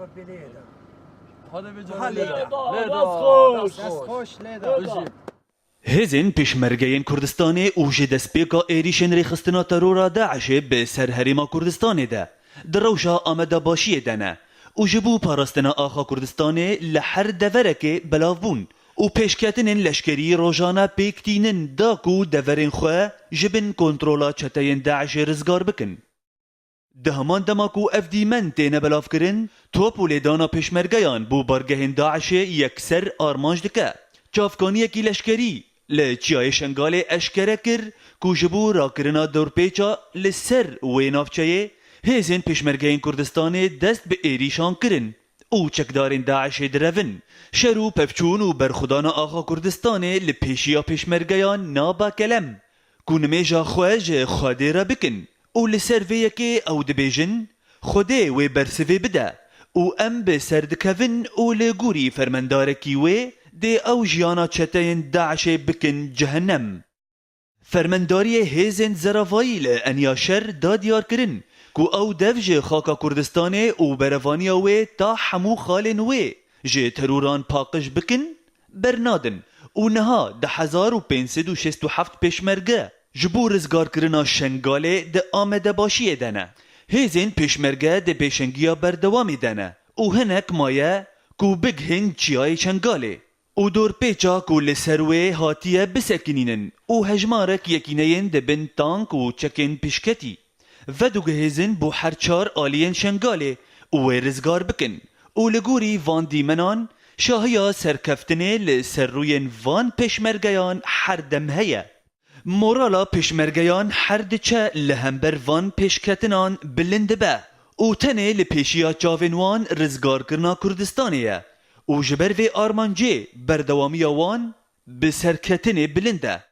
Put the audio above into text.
مرحبا بلیده هذا بيجي دست خوش لیده هزین پشمرگین کردستان او جه دسپیکا ایریشن ریخستنا ترورا داعش به سر هریما کردستان ده در روشا آمده باشی دنه او جبو پاراستنا آخا کردستان لحر دورک بلاف بون او پیشکتنین لشکری روژانا پیکتینن داکو دورین خواه جبن کنترولا چتین داعش رزگار بکن ده همان دماکو افدیمن تینه بلاف کرن توپ و لیدانا پشمرگیان بو بارگهن داعش یکسر آرمانج دکه چافکانی کی لشکری لچیای شنگال اشکره کر کو جبو را کرنا دورپیچا لسر وینافچه هزین پشمرگین کردستان دست به ایریشان کرن او چکدارین داعش درون شرو پفچون و برخودان آخا کردستان لپیشیا پشمرگیان نابا کلم کونمیجا خواج خواده را بکن او لسر ویکی او دبیجن خوده و برسوی بده او ام به سردکوین او لگوری فرمندارکی و دی او جیانا چتین داعش بکن جهنم فرمنداری هیزن زرافایی لانیا شر دادیار کرن کو او دفج خاکا کردستان او بروانیا و تا حمو خالن و جه تروران پاقش بکن برنادن او نها 1567 پیشمرگه جبو رزگار کرنا شنگاله ده آمده باشی دنه هیزن پیشمرگه ده پیشنگیا بردوامی دنه او هنک مایه کو بگهن چیای شنگاله او دور پیچا کو لسروه هاتیه بسکنینن او هجمارک یکینین ده بن تانک و چکن پیشکتی و دوگه هزن بو هر چار آلین شنگاله او رزگار بکن او لگوری وان دیمنان شاهیا سرکفتنه لسروین وان پشمرگیان هر دم هیا مورالا پشمرگیان هر دچه لهمبر وان پشکتنان بلند به او تنه لپیشیا جاوینوان رزگار کرنا کردستانیه او جبر و آرمانجه بردوامی وان به سرکتنه بلنده